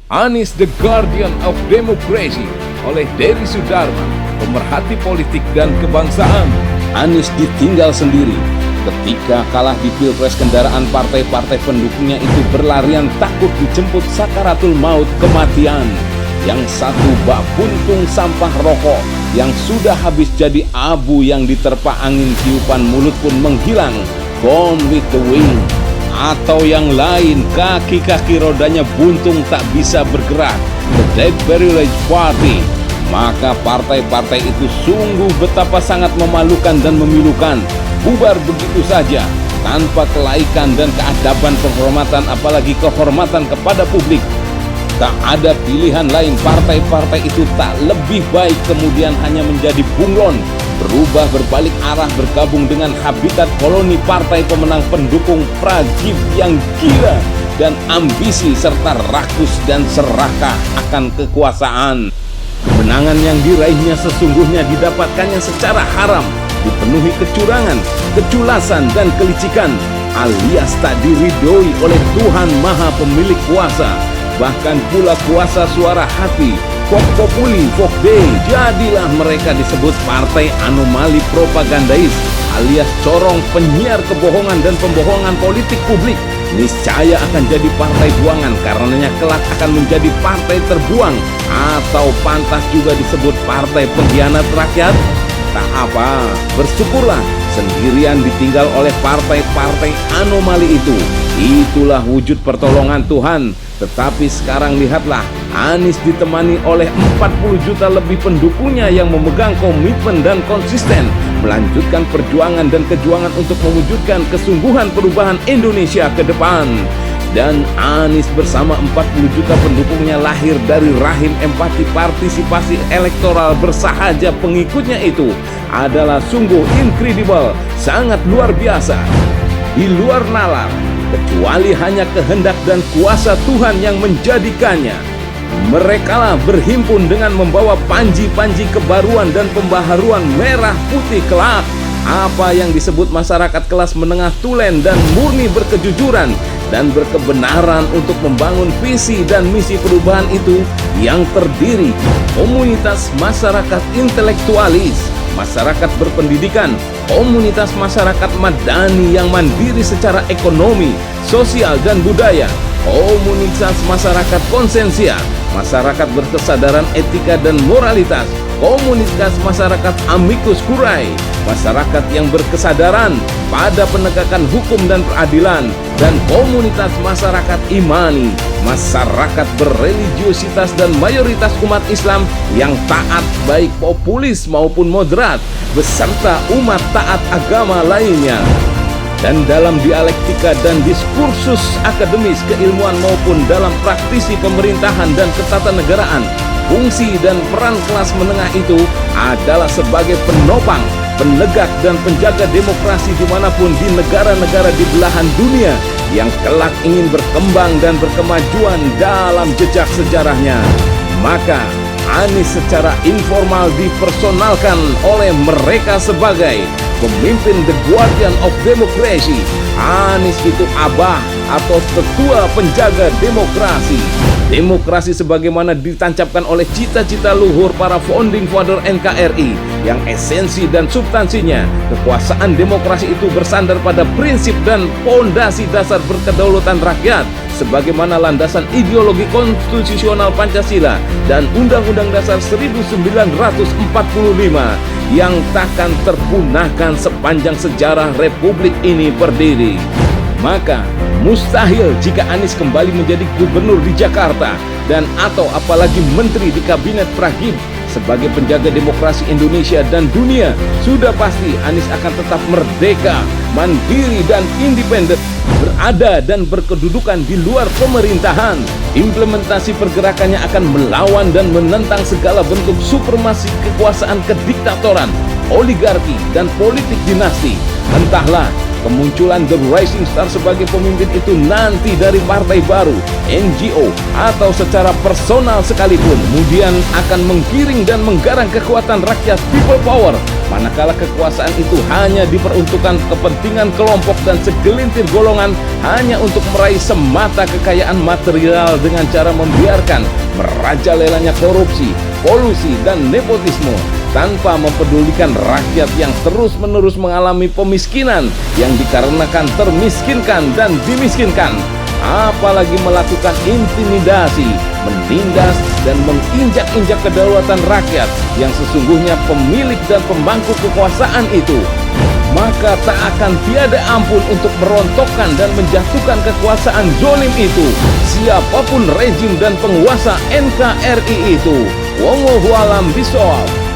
Anies the Guardian of Democracy oleh Dery Sudarman, pemerhati politik dan kebangsaan. Anies ditinggal sendiri ketika kalah di Pilpres. Kendaraan partai-partai pendukungnya itu berlarian takut dijemput sakaratul maut, kematian. Yang satu bak puntung sampah rokok yang sudah habis jadi abu yang diterpa angin tiupan mulut pun menghilang, gone with the wind. Atau yang lain, kaki-kaki rodanya buntung tak bisa bergerak, the Dead Barrelage Party. Maka partai-partai itu sungguh betapa sangat memalukan dan memilukan, bubar begitu saja tanpa kelaikan dan keadaban, penghormatan, apalagi kehormatan kepada publik. Tak ada pilihan lain, partai-partai itu tak lebih baik kemudian hanya menjadi bunglon, berubah berbalik arah bergabung dengan habitat koloni partai pemenang pendukung pragib yang gila dan ambisi serta rakus dan serakah akan kekuasaan. Kemenangan yang diraihnya sesungguhnya didapatkannya secara haram, dipenuhi kecurangan, keculasan dan kelicikan, alias tak diridhoi oleh Tuhan Maha Pemilik Kuasa. Bahkan pula kuasa suara hati, Vox Populi, Vox Dei. Jadilah mereka disebut partai anomali propagandais, alias corong penyiar kebohongan dan pembohongan politik publik. Niscaya akan jadi partai buangan, karenanya kelak akan menjadi partai terbuang, atau pantas juga disebut partai pengkhianat rakyat. Tak apa, bersyukurlah sendirian ditinggal oleh partai-partai anomali itu. Itulah wujud pertolongan Tuhan. Tetapi sekarang lihatlah, Anies ditemani oleh 40 juta lebih pendukungnya yang memegang komitmen dan konsisten melanjutkan perjuangan dan kejuangan untuk mewujudkan kesungguhan perubahan Indonesia ke depan. Dan Anies bersama 40 juta pendukungnya lahir dari rahim empati partisipasi elektoral bersahaja pengikutnya itu adalah sungguh incredible, sangat luar biasa, di luar nalar, kecuali hanya kehendak dan kuasa Tuhan yang menjadikannya. Merekalah berhimpun dengan membawa panji-panji kebaruan dan pembaharuan merah putih kelak. Apa yang disebut masyarakat kelas menengah tulen dan murni berkejujuran dan berkebenaran untuk membangun visi dan misi perubahan itu, yang terdiri komunitas masyarakat intelektualis, masyarakat berpendidikan, komunitas masyarakat madani yang mandiri secara ekonomi, sosial dan budaya, komunitas masyarakat konsensia, masyarakat berkesadaran etika dan moralitas, komunitas masyarakat amicus curiae, masyarakat yang berkesadaran pada penegakan hukum dan peradilan, dan komunitas masyarakat imani, masyarakat berreligiositas dan mayoritas umat Islam yang taat baik populis maupun moderat, beserta umat taat agama lainnya. Dan dalam dialektika dan diskursus akademis keilmuan maupun dalam praktisi pemerintahan dan ketatanegaraan, fungsi dan peran kelas menengah itu adalah sebagai penopang, penegak dan penjaga demokrasi dimanapun di negara-negara di belahan dunia yang kelak ingin berkembang dan berkemajuan dalam jejak sejarahnya. Maka Anies secara informal dipersonalkan oleh mereka sebagai pemimpin the guardian of democracy. Anies itu abah atau tetua penjaga demokrasi. Demokrasi sebagaimana ditancapkan oleh cita-cita luhur para founding father NKRI, yang esensi dan substansinya kekuasaan demokrasi itu bersandar pada prinsip dan fondasi dasar berkedaulatan rakyat sebagaimana landasan ideologi konstitusional Pancasila dan Undang-Undang Dasar 1945 yang takkan terpunahkan sepanjang sejarah Republik ini berdiri. Maka mustahil jika Anies kembali menjadi gubernur di Jakarta dan atau apalagi menteri di kabinet Pragib sebagai penjaga demokrasi Indonesia dan dunia. Sudah pasti Anies akan tetap merdeka, mandiri dan independen, berada dan berkedudukan di luar pemerintahan. Implementasi pergerakannya akan melawan dan menentang segala bentuk supremasi kekuasaan kediktatoran, oligarki dan politik dinasti. Entahlah kemunculan The Rising Star sebagai pemimpin itu nanti dari partai baru, NGO, atau secara personal sekalipun, kemudian akan menggiring dan menggarang kekuatan rakyat people power, manakala kekuasaan itu hanya diperuntukkan kepentingan kelompok dan segelintir golongan hanya untuk meraih semata kekayaan material dengan cara membiarkan merajalelanya korupsi, kolusi, dan nepotisme, tanpa mempedulikan rakyat yang terus-menerus mengalami pemiskinan yang dikarenakan termiskinkan dan dimiskinkan, apalagi melakukan intimidasi, menindas, dan menginjak-injak kedaulatan rakyat yang sesungguhnya pemilik dan pemangku kekuasaan itu, maka tak akan tiada ampun untuk merontokkan dan menjatuhkan kekuasaan zolim itu, siapapun rejim dan penguasa NKRI itu. Wallahu a'lam bishawab.